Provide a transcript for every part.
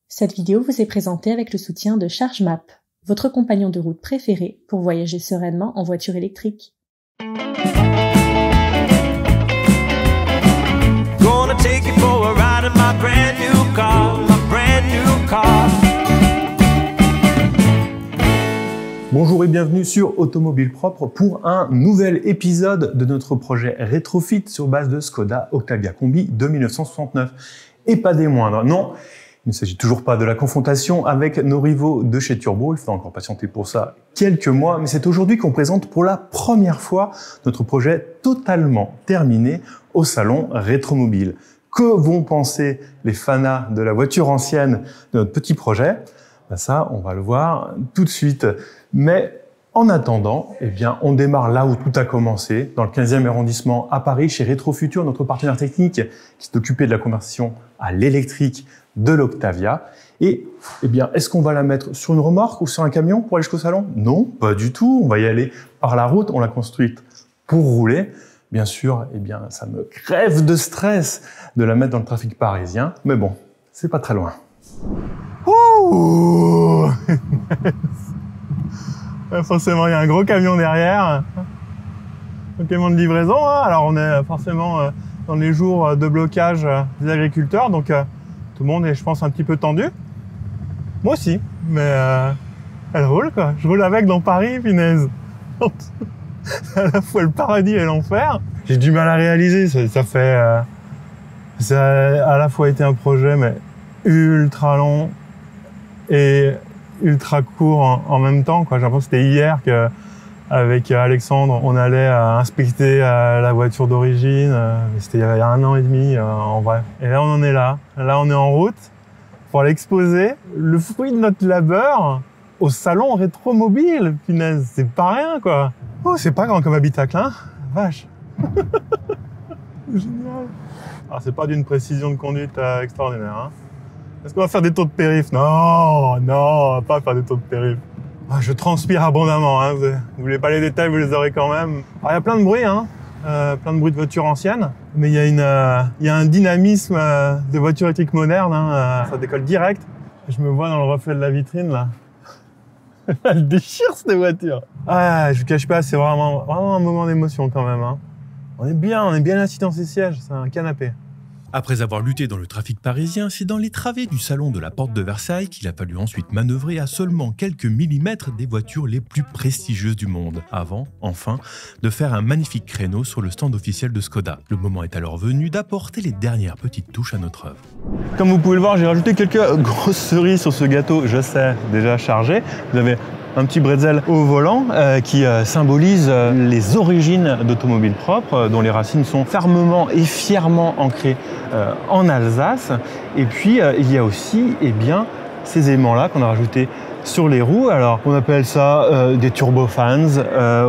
Cette vidéo vous est présentée avec le soutien de ChargeMap, votre compagnon de route préféré pour voyager sereinement en voiture électrique. Gonna take you for a ride in my brand new car, Bonjour et bienvenue sur Automobile Propre pour un nouvel épisode de notre projet Rétrofit sur base de Skoda Octavia Combi de 1969. Et pas des moindres, non, il ne s'agit toujours pas de la confrontation avec nos rivaux de chez Turbo, il faudra encore patienter pour ça quelques mois, mais c'est aujourd'hui qu'on présente pour la première fois notre projet totalement terminé au salon Rétromobile. Que vont penser les fanas de la voiture ancienne de notre petit projet ? Ben ça, on va le voir tout de suite. Mais en attendant, eh bien, on démarre là où tout a commencé, dans le 15e arrondissement à Paris, chez Rétrofutur, notre partenaire technique qui s'est occupé de la conversion à l'électrique de l'Octavia. Et eh bien, est-ce qu'on va la mettre sur une remorque ou sur un camion pour aller jusqu'au salon? Non, pas du tout. On va y aller par la route. On l'a construite pour rouler. Bien sûr, eh bien, ça me crève de stress de la mettre dans le trafic parisien. Mais bon, c'est pas très loin. Ouh forcément, il y a un gros camion derrière. Un camion de livraison. Hein. Alors, on est forcément dans les jours de blocage des agriculteurs. Donc, tout le monde est, je pense, un petit peu tendu. Moi aussi. Mais elle roule, quoi. Je roule avec dans Paris, punaise. C'est à la fois le paradis et l'enfer. J'ai du mal à réaliser. Ça a à la fois été un projet, mais ultra long et ultra court en même temps, quoi. J'ai l'impression que c'était hier qu'avec Alexandre, on allait inspecter la voiture d'origine. C'était il y a 1 an et demi, en vrai. Et là, on en est là. Là, on est en route pour aller exposer le fruit de notre labeur au salon Rétromobile. Punaise, c'est pas rien, quoi. Oh, c'est pas grand comme habitacle, hein. Vache. Génial. Alors, c'est pas d'une précision de conduite extraordinaire, hein. Est-ce qu'on va faire des tours de périph'? Non, non, on va pas faire des tours de périph'. Ah, je transpire abondamment, hein. Vous voulez pas les détails, vous les aurez quand même. Alors, il y a plein de bruit, hein. Plein de bruit de voitures anciennes. Mais il y a un dynamisme de voiture électrique moderne, hein. Ça décolle direct. Je me vois dans le reflet de la vitrine, là. Elle déchire, cette voiture. Ah, je vous cache pas, c'est vraiment un moment d'émotion quand même, hein. On est bien assis dans ces sièges, c'est un canapé. Après avoir lutté dans le trafic parisien, c'est dans les travées du salon de la Porte de Versailles qu'il a fallu ensuite manœuvrer à seulement quelques millimètres des voitures les plus prestigieuses du monde, avant, enfin, de faire un magnifique créneau sur le stand officiel de Skoda. Le moment est alors venu d'apporter les dernières petites touches à notre œuvre. Comme vous pouvez le voir, j'ai rajouté quelques grosses cerises sur ce gâteau, je sais, déjà chargé. Vous avez un petit bretzel au volant qui symbolise les origines d'Automobile Propre, dont les racines sont fermement et fièrement ancrées en Alsace. Et puis, il y a aussi ces aimants-là qu'on a rajoutés sur les roues. Alors, on appelle ça des turbofans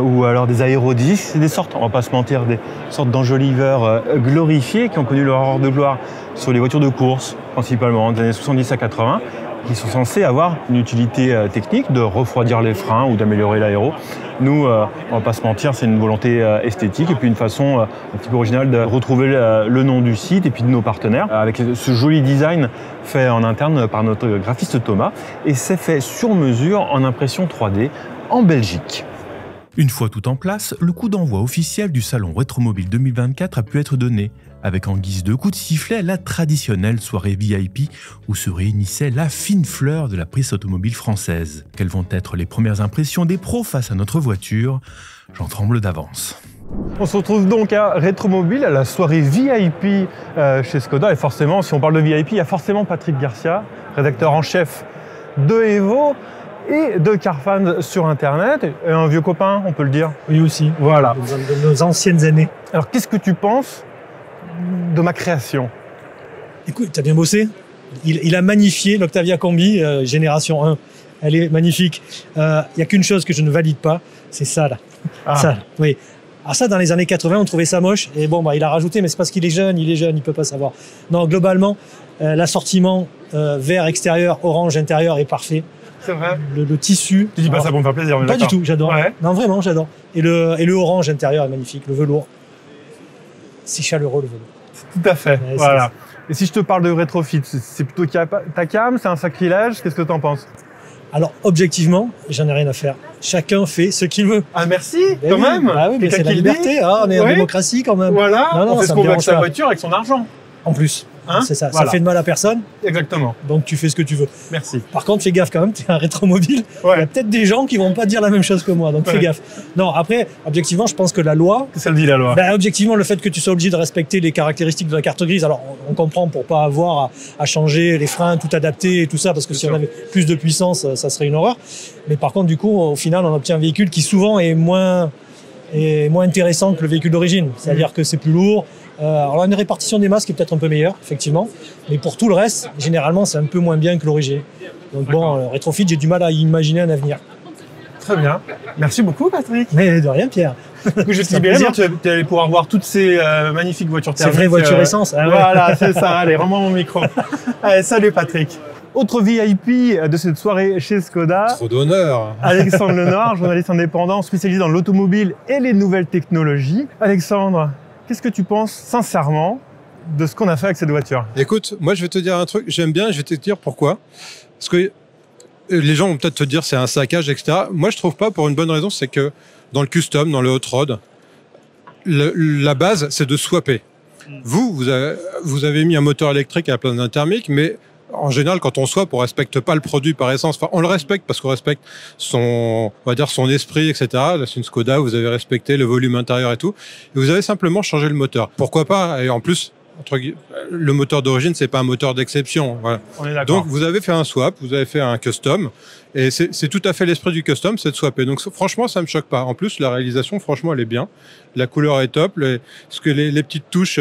ou alors des aérodisques. C'est des sortes, on va pas se mentir, des sortes d'enjoliveurs glorifiés qui ont connu leur heure de gloire sur les voitures de course, principalement des années 70 à 80. Qui sont censés avoir une utilité technique de refroidir les freins ou d'améliorer l'aéro. Nous, on va pas se mentir, c'est une volonté esthétique et puis une façon un petit peu originale de retrouver le nom du site et puis de nos partenaires avec ce joli design fait en interne par notre graphiste Thomas et c'est fait sur mesure en impression 3D en Belgique. Une fois tout en place, le coup d'envoi officiel du salon Rétromobile 2024 a pu être donné, avec en guise de coup de sifflet la traditionnelle soirée VIP où se réunissait la fine fleur de la presse automobile française. Quelles vont être les premières impressions des pros face à notre voiture? J'en tremble d'avance. On se retrouve donc à Rétromobile, à la soirée VIP chez Skoda. Et forcément, si on parle de VIP, il y a forcément Patrick Garcia, rédacteur en chef de Evo et de Carfan sur Internet, et un vieux copain, on peut le dire. Oui aussi, voilà. De nos anciennes années. Alors, qu'est-ce que tu penses de ma création? Écoute, t'as bien bossé. Il a magnifié l'Octavia Combi, génération 1. Elle est magnifique. Il n'y a qu'une chose que je ne valide pas, c'est ça là. Ah. Ça, oui. Alors ça, dans les années 80, on trouvait ça moche. Et bon, il a rajouté, mais c'est parce qu'il est jeune, il peut pas savoir. Non, globalement, l'assortiment vert extérieur, orange intérieur est parfait. C'est vrai. Le tissu. Tu dis pas ça pour me faire plaisir, mais pas du tout, j'adore. Ouais. Non, vraiment, j'adore. Et le orange intérieur est magnifique, le velours. C'est chaleureux, le velours. Tout à fait, Ouais, voilà. Et si je te parle de rétrofit, c'est plutôt ta cam, c'est un sacrilège, qu'est-ce que tu en penses? Alors, objectivement, j'en ai rien à faire. Chacun fait ce qu'il veut. Ah merci, Ben quand oui, même. bah oui, mais c'est la liberté, hein, on est en Oui. démocratie quand même. Voilà, Non, non, on fait ça ce me qu'on veut avec dérange sa pas. voiture, avec son argent. En plus, Hein c'est ça, Voilà. ça fait de mal à personne, Exactement, donc tu fais ce que tu veux. merci. Par contre, fais gaffe quand même, tu es un rétromobile, il y Ouais, a peut-être des gens qui vont pas dire la même chose que moi, donc Ouais. fais gaffe. Non, après, objectivement, je pense que la loi, qu'est-ce qu'elle dit la loi? objectivement, le fait que tu sois obligé de respecter les caractéristiques de la carte grise, alors on comprend pour pas avoir à changer les freins, tout adapter et tout ça, parce que Bien si sûr. on avait plus de puissance, ça serait une horreur. Mais par contre, du coup, au final, on obtient un véhicule qui souvent est moins intéressant que le véhicule d'origine. C'est-à-dire que c'est plus lourd. Alors, on a une répartition des masses qui est peut-être un peu meilleure, effectivement. Mais pour tout le reste, généralement, c'est un peu moins bien que l'origine. Donc bon, rétrofit, j'ai du mal à imaginer un avenir. Très bien, merci beaucoup Patrick. Mais de rien, Pierre. Du coup, je vais te C'est un libérer, plaisir. tu allais pouvoir voir toutes ces magnifiques voitures C'est thermiques. vraie voiture essence. Ah ouais. Voilà, c'est ça, allez, rends-moi mon micro. Allez, salut Patrick. Autre VIP de cette soirée chez Skoda, Trop d'honneur. Alexandre Lenoir, journaliste indépendant spécialisé dans l'automobile et les nouvelles technologies. Alexandre, qu'est-ce que tu penses sincèrement de ce qu'on a fait avec cette voiture? Écoute, moi je vais te dire un truc, j'aime bien, je vais te dire pourquoi. Parce que les gens vont peut-être te dire c'est un saccage, etc. Moi je trouve pas, pour une bonne raison, c'est que dans le custom, dans le hot rod, la base c'est de swapper. Vous avez mis un moteur électrique à la place d'un thermique, mais en général, quand on swap, on respecte pas le produit par essence. Enfin, on le respecte parce qu'on respecte on va dire son esprit, etc. Là, c'est une Skoda, vous avez respecté le volume intérieur et tout. Et vous avez simplement changé le moteur. Pourquoi pas? Et en plus, le moteur d'origine, c'est pas un moteur d'exception. Voilà. On est d'accord. Donc, vous avez fait un swap, vous avez fait un custom. Et c'est tout à fait l'esprit du custom, c'est de swapper. Donc, franchement, ça me choque pas. En plus, la réalisation, franchement, elle est bien. La couleur est top. Les petites touches,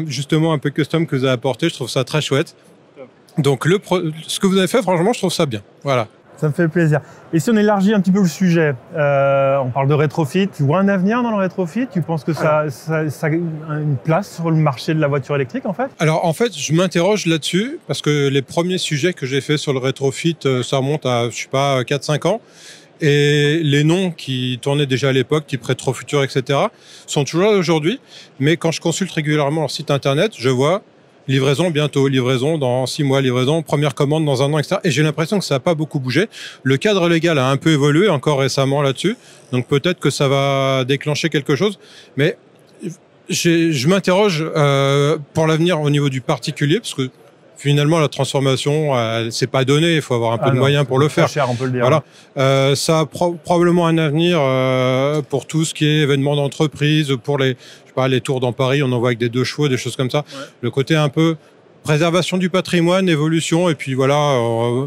justement, un peu custom que vous avez apportées, je trouve ça très chouette. Donc, ce que vous avez fait, franchement, je trouve ça bien. Voilà. Ça me fait plaisir. Et si on élargit un petit peu le sujet, on parle de rétrofit. Tu vois un avenir dans le rétrofit? Tu penses que ça a une place sur le marché de la voiture électrique, en fait? Alors, en fait, je m'interroge là-dessus parce que les premiers sujets que j'ai fait sur le rétrofit, ça remonte à, je sais pas, 4-5 ans. Et les noms qui tournaient déjà à l'époque, type Rétrofutur, etc., sont toujours là aujourd'hui. Mais quand je consulte régulièrement leur site internet, je vois livraison bientôt, livraison dans 6 mois, livraison, première commande dans 1 an, etc. Et j'ai l'impression que ça n'a pas beaucoup bougé. Le cadre légal a un peu évolué encore récemment là-dessus. Donc peut-être que ça va déclencher quelque chose. Mais je m'interroge pour l'avenir au niveau du particulier, parce que finalement la transformation, c'est pas donné. Il faut avoir un peu de moyens pour le faire. Très cher, on peut le dire. Voilà. Ça a probablement un avenir pour tout ce qui est événements d'entreprise, pour les tours dans Paris, on en voit avec des 2 chevaux, des choses comme ça. Ouais. Le côté un peu préservation du patrimoine, évolution, et puis voilà,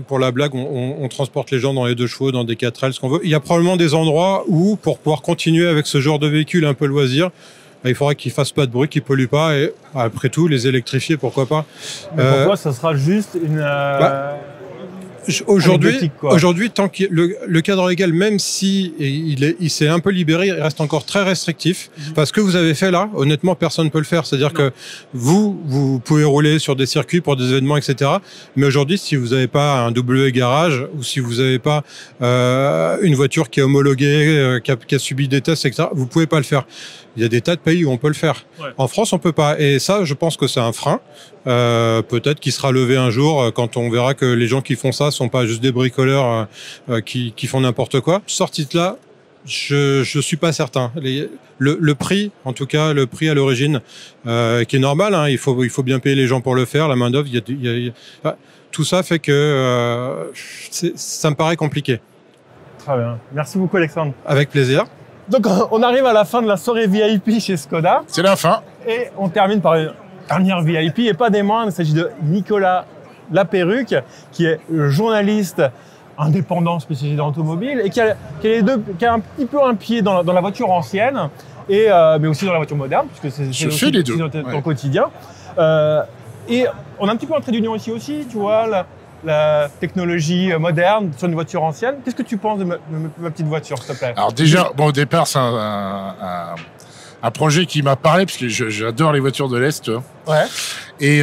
pour la blague, on transporte les gens dans les 2 chevaux, dans des 4L, ce qu'on veut. Il y a probablement des endroits où, pour pouvoir continuer avec ce genre de véhicule un peu loisir, il faudrait qu'ils fassent pas de bruit, qu'ils polluent pas, et après tout, les électrifier, pourquoi pas. Mais pourquoi ça sera juste une... Aujourd'hui, tant que le cadre légal, même si il s'est un peu libéré, il reste encore très restrictif. Parce que ce que vous avez fait là, honnêtement, personne ne peut le faire. C'est-à-dire que vous pouvez rouler sur des circuits pour des événements, etc. Mais aujourd'hui, si vous n'avez pas un W garage ou si vous n'avez pas une voiture qui est homologuée, qui a subi des tests, etc., vous pouvez pas le faire. Il y a des tas de pays où on peut le faire. Ouais. En France, on peut pas. Et ça, je pense que c'est un frein. Peut-être qu'il sera levé un jour quand on verra que les gens qui font ça sont pas juste des bricoleurs qui font n'importe quoi. Sorti de là, je suis pas certain. Le prix, en tout cas, le prix à l'origine, qui est normal. Hein, il faut bien payer les gens pour le faire. La main d'œuvre, tout ça fait que ça me paraît compliqué. Très bien. Merci beaucoup, Alexandre. Avec plaisir. Donc, on arrive à la fin de la soirée VIP chez Skoda. C'est la fin. Et on termine par une dernière VIP, et pas des moindres. Il s'agit de Nicolas Laperruque, qui est journaliste indépendant spécialisé dans l'automobile et qui a un petit peu un pied dans la voiture ancienne, mais aussi dans la voiture moderne, puisque c'est aussi les deux. Dans le quotidien. Et on a un petit peu un trait d'union ici aussi, tu vois, la technologie moderne sur une voiture ancienne. Qu'est-ce que tu penses de ma petite voiture, s'il te plaît? Alors déjà, au départ, c'est un projet qui m'a parlé, parce que j'adore les voitures de l'Est. Ouais. Et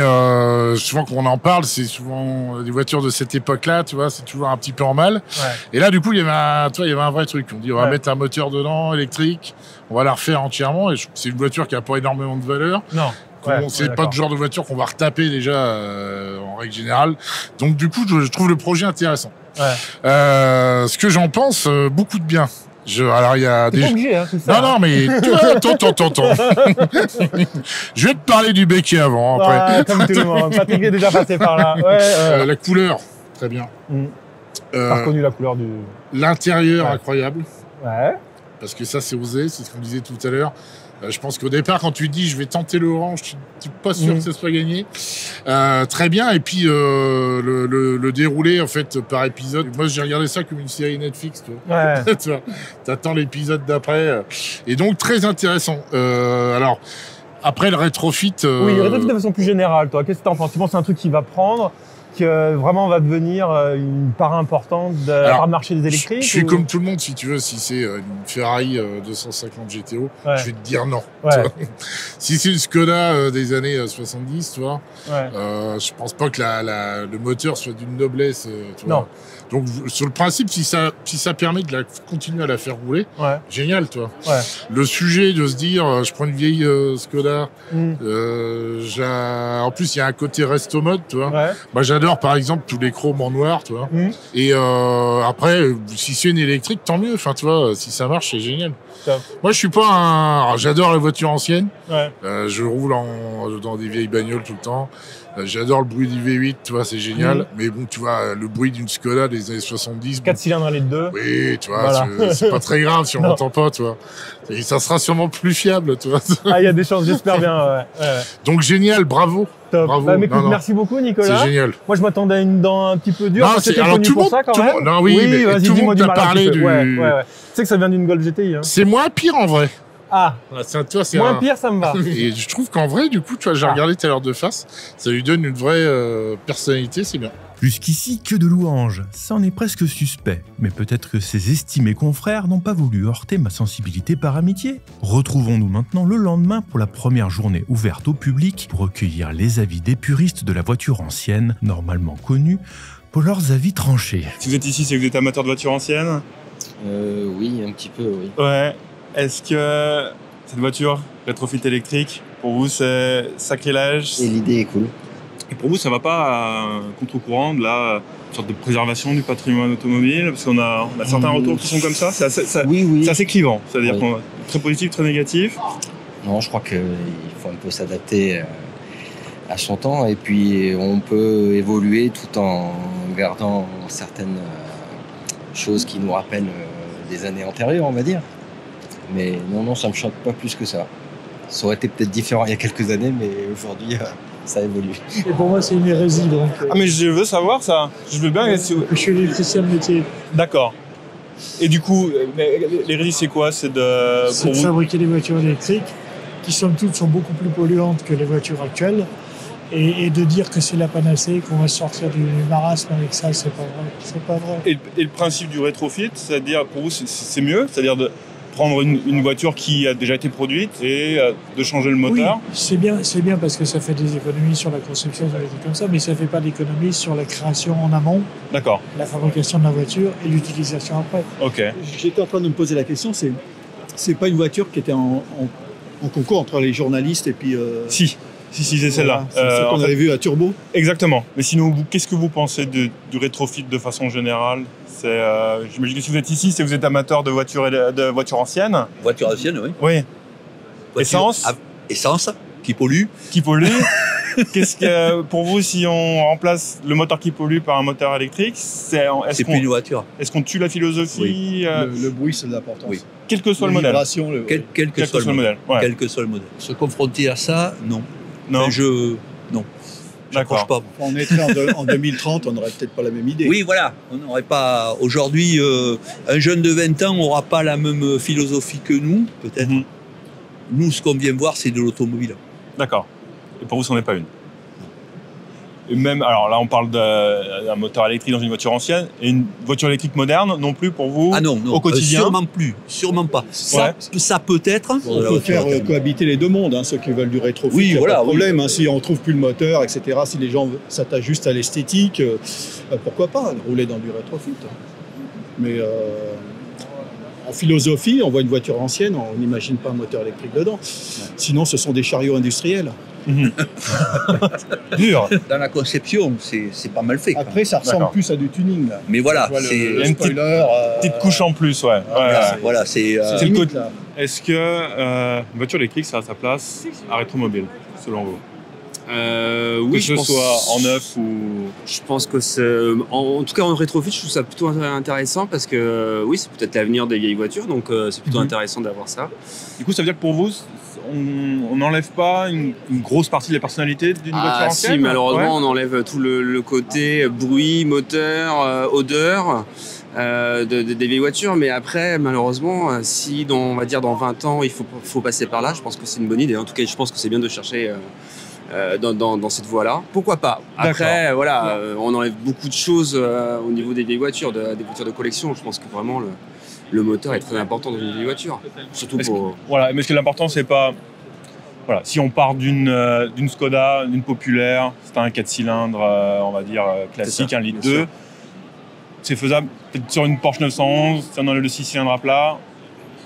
souvent qu'on en parle, c'est souvent des voitures de cette époque-là, tu vois, c'est toujours un petit peu en mal. Ouais. Et là, du coup, il y avait un vrai truc. On dit, on va mettre un moteur dedans, électrique, on va la refaire entièrement. Et c'est une voiture qui n'a pas énormément de valeur. Non. C'est pas le genre de voiture qu'on va retaper déjà en règle générale. Donc du coup, je trouve le projet intéressant. Ce que j'en pense, beaucoup de bien. Alors il y a des. Pas obligé, hein, c'est ça. Non, mais attends. Je vais te parler du béquet avant. Après. Comme tout le monde. Patrick est déjà passé par là. La couleur, très bien. T'as reconnu la couleur du. L'intérieur, incroyable. Ouais. Parce que ça, c'est osé, c'est ce qu'on disait tout à l'heure. Je pense qu'au départ, quand tu dis je vais tenter le orange, tu n'es pas sûr que ça soit gagné. Très bien. Et puis le déroulé en fait par épisode. Moi, j'ai regardé ça comme une série Netflix. Tu vois. Tu attends l'épisode d'après. Et donc très intéressant. Alors après le rétrofit. Oui, le rétrofit de façon plus générale. Toi, qu'est-ce que tu en penses? Tu penses que c'est un truc qui va prendre? Que vraiment va devenir une part importante de la part de marché des électriques? Je suis comme tout le monde, si tu veux. Si c'est une Ferrari 250 GTO, je vais te dire non. Si c'est une Skoda des années 70, tu vois, je pense pas que le moteur soit d'une noblesse. Tu vois. Donc sur le principe, si ça permet de continuer à la faire rouler, génial, toi. Le sujet de se dire, je prends une vieille Skoda. En plus, il y a un côté resto mode, tu vois. Moi, j'adore par exemple tous les chromes en noir, tu vois. Et après, si c'est une électrique, tant mieux. Enfin, tu vois, si ça marche, c'est génial. Moi, je suis pas Alors, j'adore les voitures anciennes. Je roule dans des vieilles bagnoles tout le temps. J'adore le bruit du V8, tu vois, c'est génial. Mais bon, tu vois, le bruit d'une Skoda des années 70. 4 cylindres à litre 2. Oui, tu vois, c'est pas très grave si on n'entend pas, tu vois. Et ça sera sûrement plus fiable, tu vois. Il y a des chances, j'espère bien. Donc, génial, bravo. Top. Bravo. Écoute, merci beaucoup, Nicolas. C'est génial. Moi, je m'attendais à une dent un petit peu dure. Non, c'était connu pour ça, quand même. Non, oui, mais vas-y, tout le dis-moi monde t'a parlé du... Tu sais que ça vient d'une Golf GTI. Hein. C'est moins pire, en vrai. Moins pire, ça me va. Et je trouve qu'en vrai, du coup, tu vois, j'ai regardé tout à l'heure de face, ça lui donne une vraie personnalité, c'est bien. Jusqu'ici, que de louanges, ça en est presque suspect. Mais peut-être que ces estimés confrères n'ont pas voulu heurter ma sensibilité par amitié. Retrouvons-nous maintenant le lendemain pour la première journée ouverte au public pour recueillir les avis des puristes de la voiture ancienne, normalement connus pour leurs avis tranchés. Si vous êtes ici, c'est que vous êtes amateur de voitures anciennes? Oui, un petit peu, oui. Ouais. Est-ce que cette voiture, rétrofit électrique, pour vous, c'est sacrilège? Et l'idée est cool. Et pour vous, ça va pas à contre-courant de la sorte de préservation du patrimoine automobile? Parce qu'on a certains retours qui sont comme ça. C'est assez clivant. C'est-à-dire qu'on très positif, très négatif. Non, je crois qu'il faut un peu s'adapter à son temps. Et puis, on peut évoluer tout en gardant certaines choses qui nous rappellent des années antérieures, on va dire. Mais non, ça me choque pas plus que ça. Ça aurait été peut-être différent il y a quelques années, mais aujourd'hui, ça évolue. Et pour moi, c'est une hérésie, donc. Ah, mais je veux savoir ça. Je veux bien. Je suis électricien de métier. D'accord. Et du coup, l'hérésie, c'est quoi? C'est de fabriquer des voitures électriques qui, somme toute, sont beaucoup plus polluantes que les voitures actuelles. Et de dire que c'est la panacée, qu'on va sortir du marasme avec ça, c'est pas vrai. Et le principe du rétrofit, c'est-à-dire, pour vous, c'est mieux? C'est-à-dire de prendre une voiture qui a déjà été produite et de changer le moteur? Oui, c'est bien parce que ça fait des économies sur la conception, des trucs comme ça, mais ça fait pas d'économies sur la création en amont, la fabrication de la voiture et l'utilisation après. Ok. J'étais en train de me poser la question, c'est pas une voiture qui était en concours entre les journalistes et puis... Si, c'est celle-là. C'est ce qu'on avait vu à Turbo. Exactement. Mais sinon, qu'est-ce que vous pensez du rétrofit de façon générale? J'imagine que si vous êtes ici, c'est que vous êtes amateur de voitures anciennes. Voitures anciennes, oui. Oui. Essence. Essence, qui pollue. Qui pollue. Qu'est-ce que, pour vous, si on remplace le moteur qui pollue par un moteur électrique, c'est plus une voiture. Est-ce qu'on tue la philosophie? Oui. Le bruit, c'est de l'importance. Oui. Quel que soit le modèle. Quel que soit le modèle. Ouais. Quel que soit le modèle. Se confronter à ça, non. Non. Non. D'accord. Pas. On était en 2030, on n'aurait peut-être pas la même idée. Oui, voilà. On n'aurait pas. Aujourd'hui, un jeune de 20 ans n'aura pas la même philosophie que nous, peut-être. Mm-hmm. Nous, ce qu'on vient voir, c'est de l'automobile. D'accord. Et pour vous, ce n'en est pas une? Et même, alors là, on parle d'un moteur électrique dans une voiture ancienne, et une voiture électrique moderne, non plus pour vous? Ah non, au quotidien? Sûrement pas. Ça peut être. On peut faire cohabiter les deux mondes, ceux qui veulent du rétrofit. Oui, voilà. Pas de problème, si on ne trouve plus le moteur, etc., si les gens s'attachent juste à l'esthétique, pourquoi pas rouler dans du rétrofit. Mais en philosophie, on voit une voiture ancienne, on n'imagine pas un moteur électrique dedans. Sinon, ce sont des chariots industriels. Dur. Dans la conception, c'est pas mal fait. Après, ça ressemble plus à du tuning. Là. Mais voilà, c'est Il y a une petite couche en plus, ouais. Voilà, c'est le côté. Est-ce que une voiture électrique, ça a sa place à Rétromobile, selon vous? Oui, que ce soit en neuf ou... Je pense que en tout cas en rétrofit, je trouve ça plutôt intéressant parce que oui, c'est peut-être l'avenir des vieilles voitures, donc c'est plutôt intéressant d'avoir ça. Du coup, ça veut dire que pour vous, on n'enlève pas une grosse partie de la personnalité d'une voiture ancienne? Si, malheureusement, on enlève tout le côté bruit, moteur, odeur des vieilles voitures, mais après, malheureusement, si on va dire dans 20 ans, il faut passer par là, je pense que c'est une bonne idée. En tout cas, je pense que c'est bien de chercher dans cette voie-là. Pourquoi pas? Après, voilà, on enlève beaucoup de choses au niveau des vieilles voitures, des voitures de collection. Je pense que vraiment le moteur est très important dans une vieille voiture. Surtout pour... Voilà, mais ce qui est l'important, c'est pas... Voilà, si on part d'une Skoda, d'une populaire, c'est un 4 cylindres, on va dire classique, 1,2 litre, c'est faisable peut-être sur une Porsche 911, si on enlève le 6 cylindres à plat.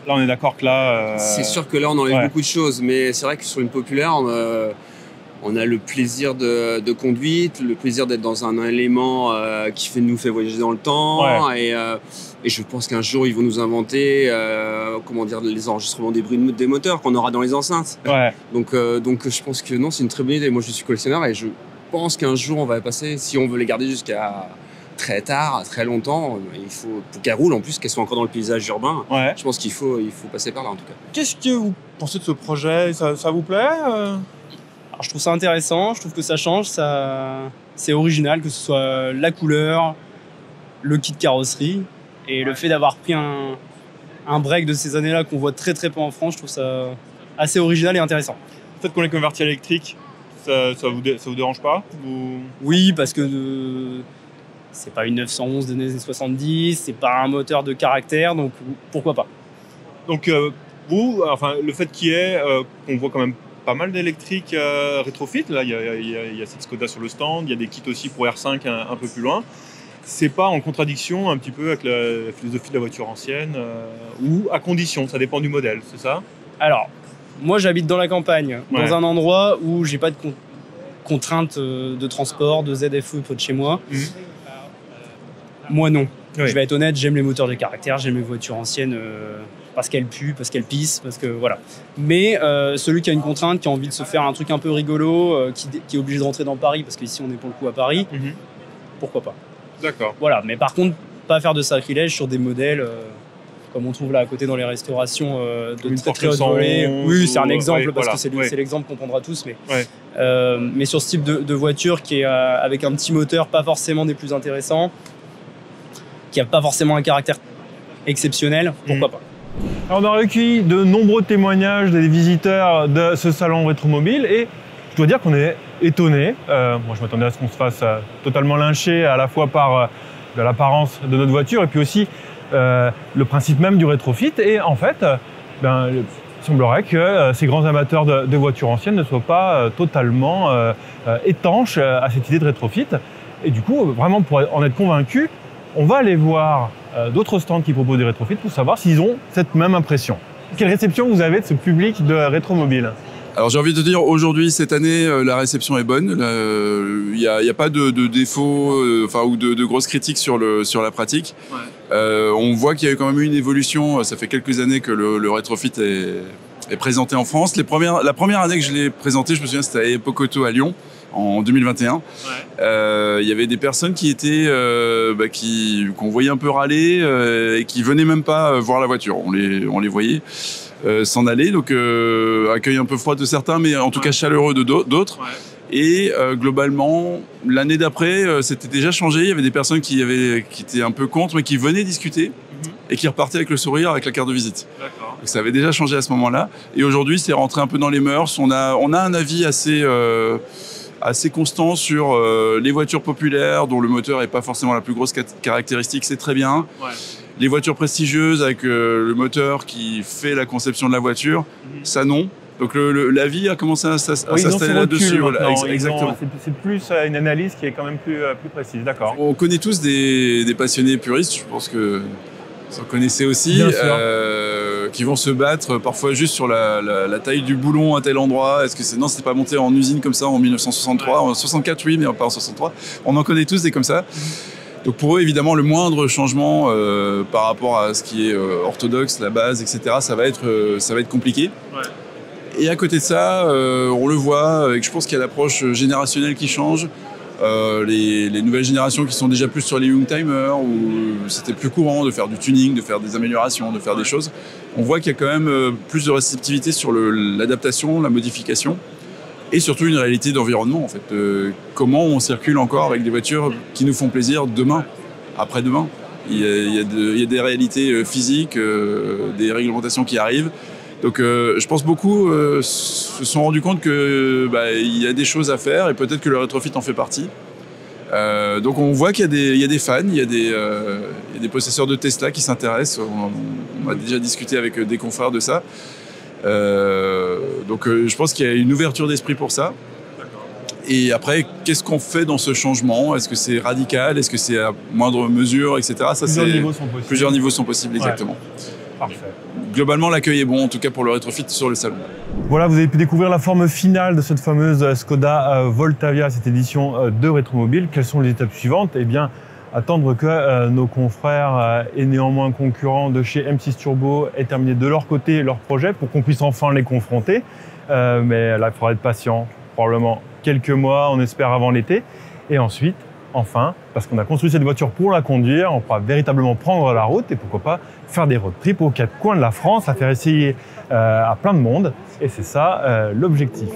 Là, on est d'accord que là... C'est sûr que là, on enlève beaucoup de choses, mais c'est vrai que sur une populaire, on a le plaisir de conduite, le plaisir d'être dans un élément qui nous fait voyager dans le temps. Et je pense qu'un jour, ils vont nous inventer les enregistrements des bruits des moteurs qu'on aura dans les enceintes. Donc je pense que non, c'est une très bonne idée. Moi, je suis collectionneur et je pense qu'un jour, on va passer, si on veut les garder jusqu'à très tard, très longtemps, il faut, pour qu'elles roulent en plus, qu'elles soient encore dans le paysage urbain, je pense qu'il faut passer par là en tout cas. Qu'est-ce que vous pensez de ce projet? Ça vous plaît? Alors, je trouve ça intéressant, je trouve que ça change, c'est original, que ce soit la couleur, le kit carrosserie, et le fait d'avoir pris un break de ces années-là qu'on voit très très peu en France, je trouve ça assez original et intéressant. Le fait qu'on ait converti à l'électrique, ça vous dérange pas Oui, parce que c'est pas une 911 des années 70, c'est pas un moteur de caractère, donc pourquoi pas. Donc le fait qu'il y ait, qu'on voit quand même pas mal d'électriques rétrofit, là il y a cette Skoda sur le stand, il y a des kits aussi pour R5 un peu plus loin. C'est pas en contradiction un petit peu avec la philosophie de la voiture ancienne ou à condition, ça dépend du modèle, c'est ça? Alors, moi j'habite dans la campagne, dans un endroit où j'ai pas de contraintes de transport, de ZFE près de chez moi. Moi non. Je vais être honnête, j'aime les moteurs de caractère, j'aime les voitures anciennes parce qu'elles puent, parce qu'elles pissent, parce que voilà. Mais celui qui a une contrainte, qui a envie de se faire un truc un peu rigolo, qui est obligé de rentrer dans Paris, parce qu'ici on est pour le coup à Paris, pourquoi pas. D'accord. Voilà, mais par contre, pas faire de sacrilège sur des modèles comme on trouve là à côté dans les restaurations de très haute volée. Oui, c'est un exemple parce que c'est l'exemple qu'on prendra tous. Mais sur ce type de voiture qui est avec un petit moteur, pas forcément des plus intéressants, qui n'a pas forcément un caractère exceptionnel, pourquoi pas. Alors, on a recueilli de nombreux témoignages des visiteurs de ce salon Rétromobile et je dois dire qu'on est étonnés. Moi, je m'attendais à ce qu'on se fasse totalement lyncher à la fois par l'apparence de notre voiture et puis aussi le principe même du rétrofit. Et en fait, il semblerait que ces grands amateurs de voitures anciennes ne soient pas totalement étanches à cette idée de rétrofit. Et du coup, vraiment pour en être convaincus, on va aller voir d'autres stands qui proposent des rétrofits pour savoir s'ils ont cette même impression. Quelle réception vous avez de ce public de Rétromobile? Alors j'ai envie de dire, aujourd'hui, cette année, la réception est bonne. Il n'y a pas de défauts ou de grosses critiques sur la pratique. On voit qu'il y a eu quand même eu une évolution. Ça fait quelques années que le rétrofit est présenté en France. La première année que je l'ai présenté, je me souviens, c'était à Epoch-Auto à Lyon, en 2021. Il y avait des personnes qui étaient qu'on voyait un peu râler et qui venaient même pas voir la voiture. On les voyait s'en aller, donc accueil un peu froid de certains, mais en tout cas chaleureux de d'autres. Et globalement, l'année d'après, c'était déjà changé. Il y avait des personnes qui étaient un peu contre, mais qui venaient discuter et qui repartaient avec le sourire, avec la carte de visite. Donc, ça avait déjà changé à ce moment-là. Et aujourd'hui, c'est rentré un peu dans les mœurs. On a un avis assez constant sur les voitures populaires dont le moteur n'est pas forcément la plus grosse caractéristique, c'est très bien. Les voitures prestigieuses avec le moteur qui fait la conception de la voiture, ça non. Donc l'avis a commencé à s'installer là-dessus. Voilà, exactement. C'est plus une analyse qui est quand même plus précise, d'accord. On connaît tous des passionnés puristes, je pense que vous en connaissez aussi, qui vont se battre parfois juste sur la taille du boulon à tel endroit. Est-ce que c'est non, c'était pas monté en usine comme ça en 1963, en 64 oui, mais pas en 63. On en connaît tous des comme ça. Donc pour eux, évidemment, le moindre changement par rapport à ce qui est orthodoxe, la base, etc., ça va être compliqué. Ouais. Et à côté de ça, on le voit, et je pense qu'il y a l'approche générationnelle qui change. Les nouvelles générations qui sont déjà plus sur les Youngtimers, où c'était plus courant de faire du tuning, de faire des améliorations, de faire des choses. On voit qu'il y a quand même plus de réceptivité sur l'adaptation, la modification. Et surtout une réalité d'environnement, en fait. Comment on circule encore avec des voitures qui nous font plaisir demain, après-demain. Il y a des réalités physiques, des réglementations qui arrivent. Donc je pense beaucoup se sont rendus compte qu'il y a des choses à faire et peut-être que le rétrofit en fait partie. Donc on voit qu'il y a des fans, il y a des possesseurs de Tesla qui s'intéressent. On a déjà discuté avec des confrères de ça. Donc je pense qu'il y a une ouverture d'esprit pour ça. Et après, qu'est-ce qu'on fait dans ce changement? Est-ce que c'est radical? Est-ce que c'est à moindre mesure, etc. Ça, plusieurs niveaux sont possibles, exactement. Parfait. Globalement, l'accueil est bon, en tout cas pour le rétrofit sur le salon. Voilà, vous avez pu découvrir la forme finale de cette fameuse Skoda Voltavia, cette édition de Rétromobile. Quelles sont les étapes suivantes? Eh bien, attendre que nos confrères et néanmoins concurrents de chez M6 Turbo aient terminé de leur côté leur projet pour qu'on puisse enfin les confronter. Mais là, il faudra être patient, probablement quelques mois, on espère avant l'été. Et ensuite, enfin, parce qu'on a construit cette voiture pour la conduire, on pourra véritablement prendre la route et pourquoi pas faire des road trips aux quatre coins de la France, à faire essayer à plein de monde. Et c'est ça l'objectif.